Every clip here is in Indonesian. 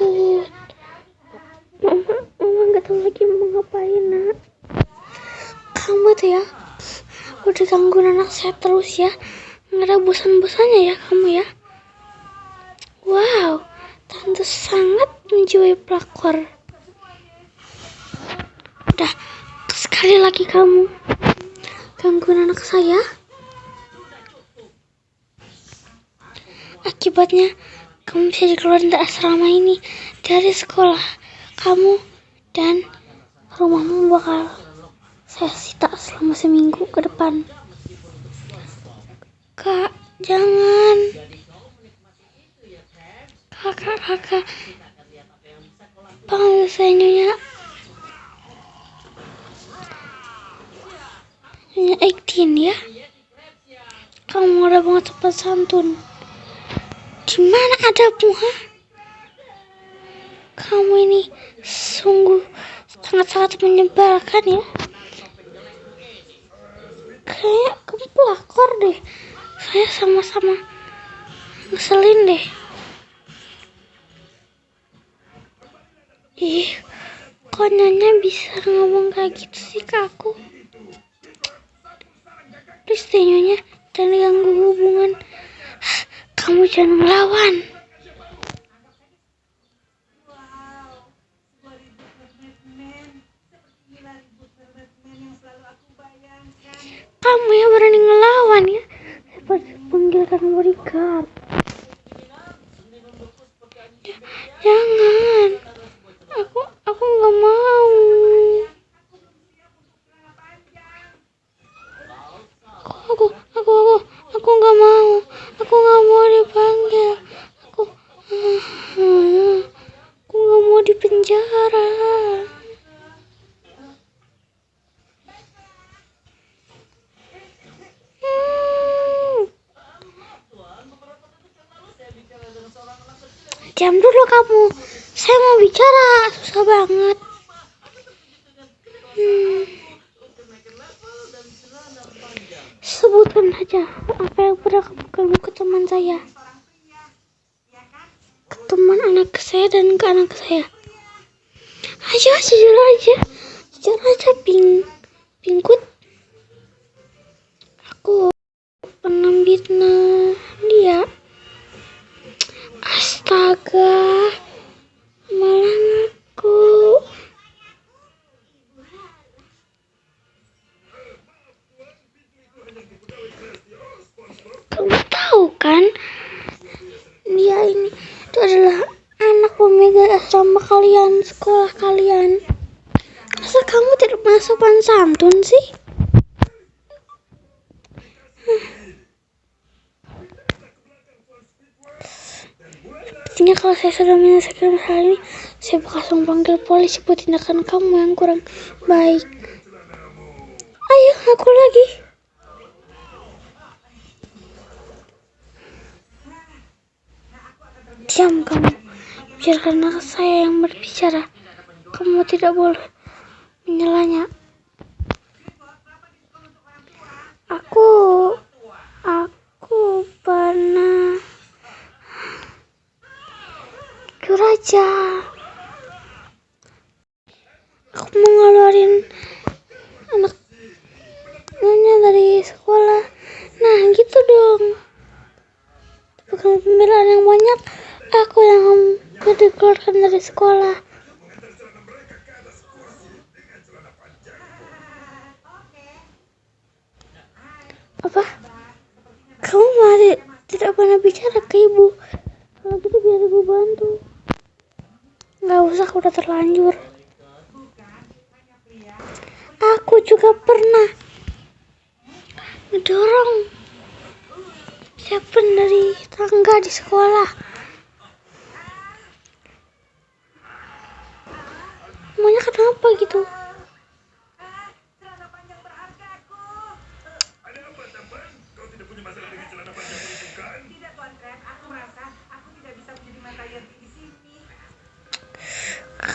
takut. Mama nggak tahu lagi mau ngapain, nak. Kamu tuh ya udah gangguin anak saya terus ya, nggak ada bosan-bosannya ya kamu ya. Wow, tante sangat menjiwai pelakor. Udah, sekali lagi kamu gangguin anak saya, akibatnya kamu bisa dikeluarin dari asrama ini, dari sekolah kamu, dan rumahmu bakal saya sita selama seminggu ke depan. Kak, jangan. Kakak, panggil saya Nyonya 18 ya. Kamu udah banget sopan santun. Gimana adabmu, ha? Kamu ini sungguh sangat-sangat menyebalkan ya. Kayak kamu pelakor deh. Saya sama-sama ngeselin deh. Ih, kok Nyonya bisa ngomong kayak gitu sih ke aku? Please deh Nyonya, jangan ganggu hubungan. Kamu jangan melawan. Kamu ya berani ngelawan ya. Saya panggilkan bodyguard. Jangan. Aku nggak mau. Aku nggak mau. Aku nggak mau dipanggil. Aku nggak mau dipenjara. Diam dulu kamu. Saya mau bicara. Susah banget. Sebutkan saja apa yang pernah kamu ganggu ke teman saya, ke teman anak saya dan ke anak saya. Ayo jujur aja Pingkut. Aku pernah fitnah dia. Astaga, malah ngaku. Kamu tahu kan, dia ini itu adalah anak pemegang asrama kalian, sekolah kalian. Masa kamu tidak pernah sopan santun sih? Sepertinya kalau saya sudah menyelesaikan masalah ini, saya bakal langsung panggil polisi buat tindakan kamu yang kurang baik. Ayo, aku lagi. Diam kamu. Biarkan anak saya yang berbicara. Kamu tidak boleh menyalahnya. Aku pernah jujur aja. Aku mau ngeluarin anak Nyonya dari sekolah. Nah, gitu dong. Bukan pembelaan yang banyak. Aku yang dikeluarkan dari sekolah. Apa? Kamu masih tidak pernah bicara ke ibu? Kalau gitu biar ibu bantu. Nggak usah, udah terlanjur. Aku juga pernah ngedorong Stephen dari tangga di sekolah. Emangnya kenapa gitu?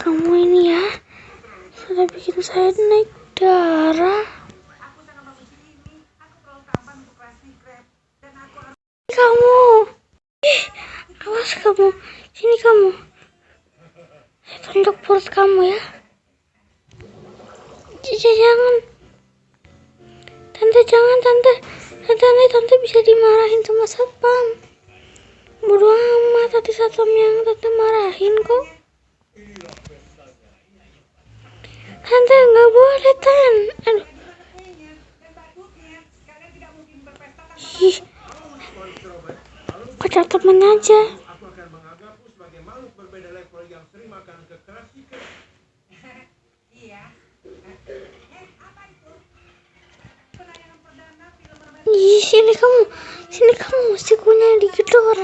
Kamu ini ya sudah bikin saya naik darah. Kamu, awas kamu, sini kamu. kamu ya. Jangan. Tante bisa dimarahin sama satpam. Bodoh amat, tadi satpam yang tante marahin kok. Tante nggak boleh, Tan. Aduh. Ih. Kocak temen aja. Ih, sini kamu sikunya digedor.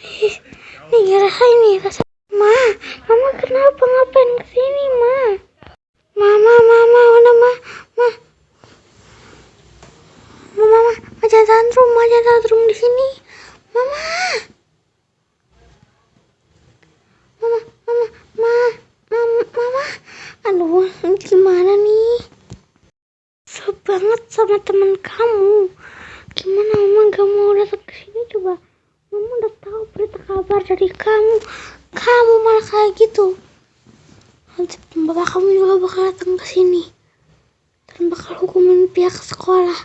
Ih, nih rasain nih, Mama kenapa ngapain kesini, Ma? Mama, udah Mama, jangan tantrum di sini. Mama, aduh, gimana nih? Kesel banget sama teman kamu. Gimana Mama gak mau datang ke sini coba? Mama udah tahu berita kabar dari kamu malah kayak gitu. Nanti bapak kamu juga bakal datang ke sini dan bakal hukumin pihak sekolah.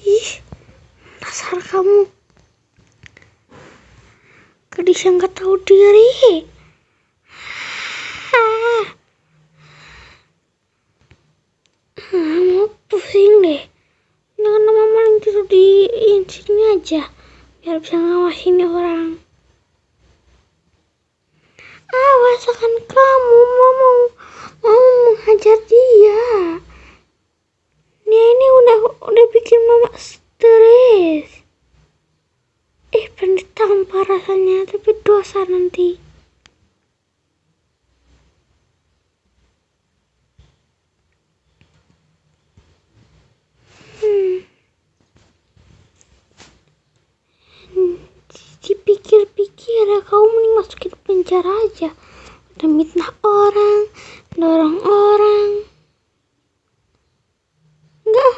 Ih, dasar kamu. Gadis yang gak tahu diri. Mau pusing deh. Jangan Mama yang tidur di sini aja, biar bisa ngawasin orang. Awas, akan kamu mau menghajar dia. Dia ini udah bikin Mama stres. Pengen ditampar rasanya, tapi dosa nanti. Dipikir-pikir ya, kamu mending masukin penjara aja. Udah mitnah orang, dorong orang. Enggak,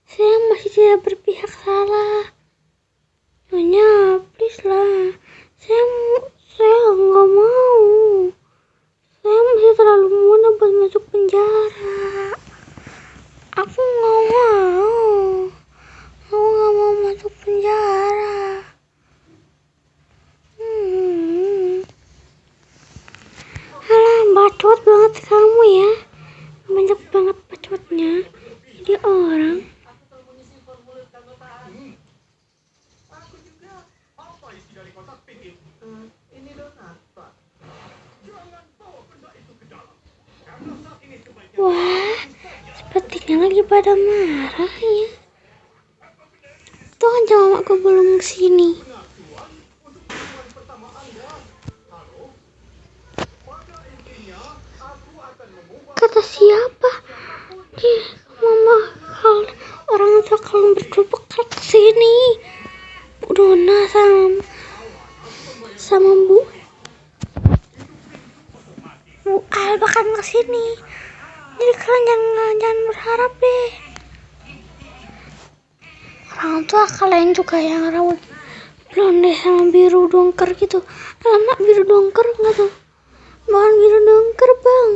saya masih tidak berpihak salah. Nyonya, please lah. Saya nggak mau. Saya masih terlalu muda buat masuk penjara. Aku nggak mau. Aku nggak mau masuk penjara. Alah, bacot banget kamu ya. Banyak banget bacotnya. Jadi orang. Wah, sepertinya lagi pada marah ya. Tuh aja mamaku belum kesini. Kata siapa? Mama, orang tua kalian berdua bakal kesini. Bu Dona sama Bu Al bakal kesini. Jadi kalian jangan berharap deh. Orang tua kalian juga yang rambut blonde sama biru dongker gitu. Alamak, biru dongker enggak tuh? Bukan biru dongker, Bang.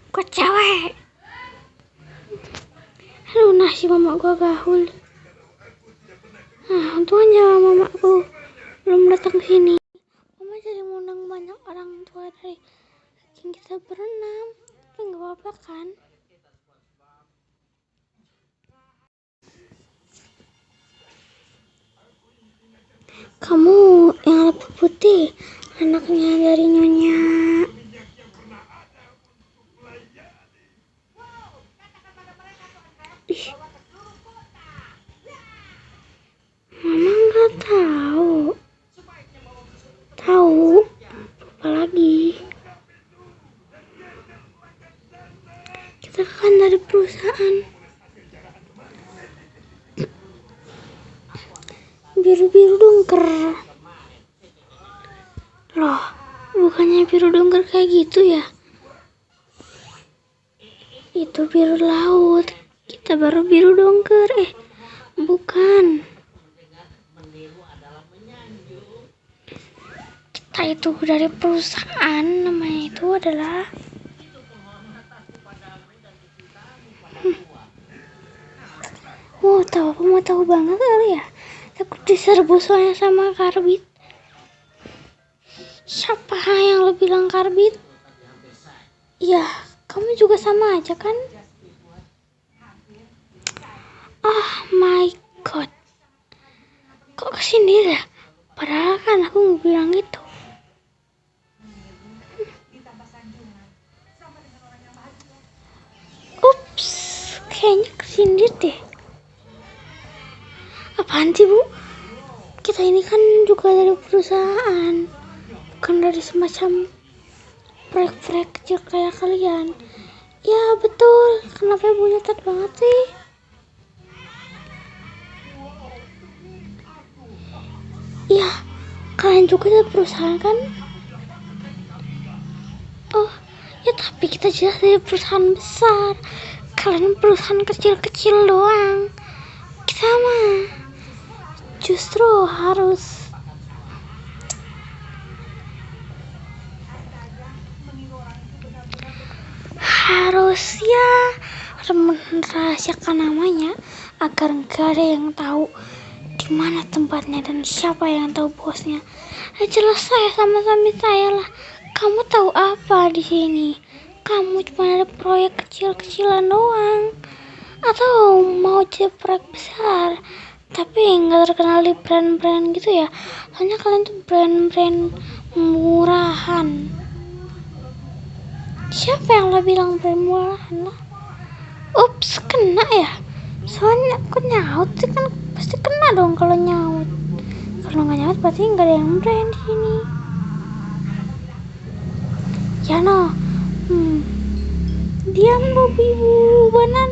Kok cewek? Aduh, nasi mama gua gahul. Nah, untung aja mamaku belum datang ke sini. Mama jadi ngundang banyak orang tua dari kita berenam. Tapi nggak apa-apa kan? Kamu yang rambut putih, anaknya dari Nyonya. Ih, Mama nggak tahu. Tahu? Apa lagi? Kita kan dari perusahaan. Biru-biru dongker. Loh, bukannya biru dongker kayak gitu ya? Itu biru laut. Kita baru biru dongker. Bukan. Kita itu dari perusahaan, namanya itu adalah mau tahu banget kali ya. Aku diserbu soalnya sama karbit. Siapa yang lo bilang karbit? Ya, kamu juga sama aja kan? Oh my god, kok kesini ya? Padahal kan aku nggak bilang itu. Ups, kayaknya kesini deh. Apaan sih, Bu? Kita ini kan juga dari perusahaan, bukan dari semacam proyek-proyek kecil kayak kalian. Ya betul, kenapa Ibu nyatet banget sih? Ya, kalian juga dari perusahaan kan? Oh, ya tapi kita jelas dari perusahaan besar. Kalian perusahaan kecil-kecil doang. Kita mah justru harus ya merahasiakan namanya agar nggak ada yang tahu di mana tempatnya dan siapa yang tahu bosnya. Jelas saya sama saya lah. Kamu tahu apa di sini? Kamu cuma ada proyek kecil-kecilan doang, atau mau jadi proyek besar tapi nggak terkenal di brand-brand gitu ya? Soalnya kalian tuh brand-brand murahan. Siapa yang lo bilang brand murahan lah? Ups, kena ya? Soalnya aku nyaut sih kan, pasti kena dong kalau nyaut. Kalau nggak nyaut berarti nggak ada yang brand di sini. Ya no, diam lo ibu banan.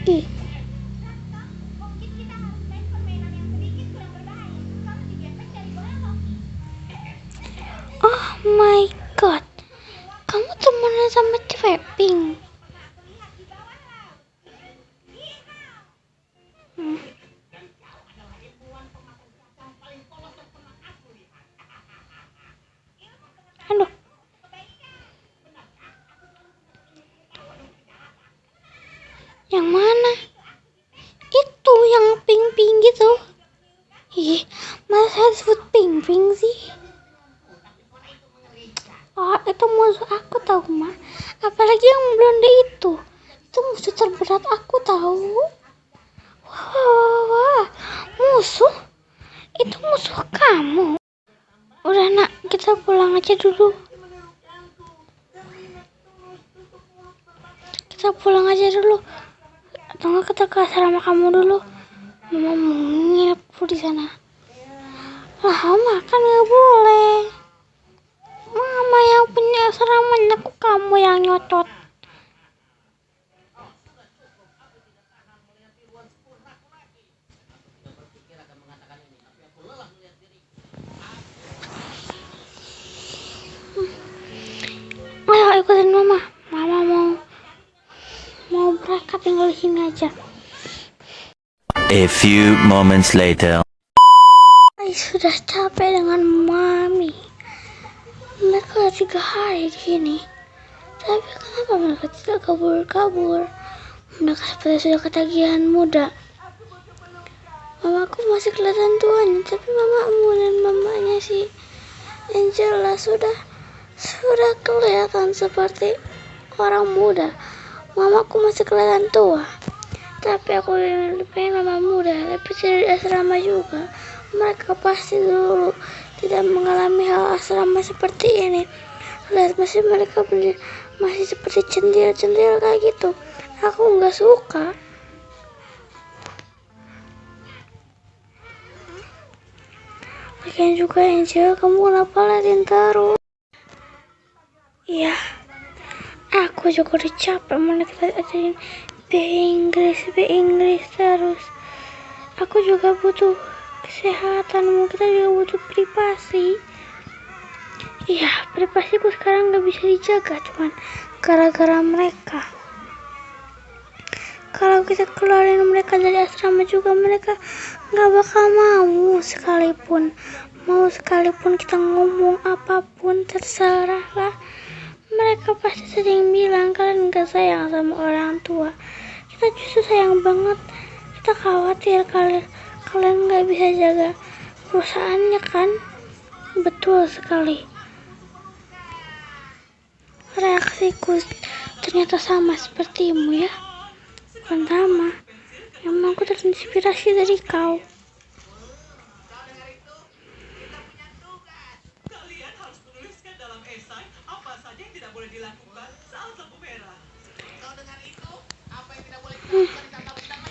Ih. Oh my god, kamu temenan sama cewek pink? Aduh, yang mana? Itu yang pink-pink gitu. Ih, masa saya disebut pink-pink sih? Oh, itu musuh aku tahu mah. Apalagi yang blonde itu musuh terberat aku tahu. Wah, musuh? Itu musuh kamu? Udah nak, kita pulang aja dulu. Atau nggak kita ke asrama kamu dulu? Mama mau nginep di sana. Lah, makan nggak boleh. Mama yang punya asramanya, aku kamu yang nyocot. Ayo ikutin mama. Mama mau berangkat, tinggal di sini aja. A few moments later. Sudah capek dengan mami. Mereka 3 hari di sini. Tapi kenapa mereka tidak kabur-kabur? Mereka seperti sudah ketagihan muda. Mamaku masih kelihatan tuanya, tapi mamamu dan mamanya si Angela sudah kelihatan seperti orang muda. Mamaku masih kelihatan tua, tapi aku lebih pengen mama muda, lebih dari asrama juga. Mereka pasti dulu tidak mengalami hal asrama seperti ini. Lihat, mereka masih seperti centil-centil kayak gitu. Aku nggak suka. Lagian juga Angel, kamu kenapa liatin terus? Iya, aku juga udah capek ajarin B Inggris terus. Aku juga butuh kesehatan, kita juga butuh privasi. Iya, privasiku sekarang gak bisa dijaga cuman gara-gara mereka. Kalau kita keluarin mereka dari asrama juga mereka gak bakal mau sekalipun. Mau sekalipun kita ngomong apapun terserah lah. Mereka pasti sering bilang kalian gak sayang sama orang tua. Kita justru sayang banget. Kita khawatir kalian gak bisa jaga perusahaannya kan. Betul sekali. Reaksiku ternyata sama sepertimu ya. Bukan sama. Emang aku terinspirasi dari kau.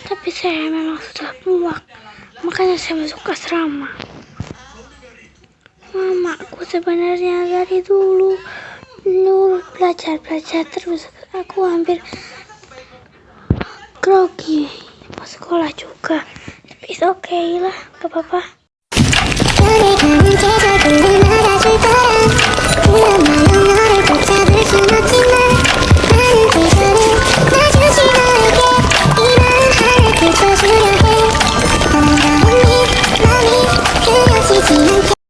Tapi saya memang sudah muak. Makanya saya masuk asrama. Mamaku sebenarnya dari dulu belajar terus aku hampir grogi pas sekolah juga, tapi it's okay lah, gak apa-apa.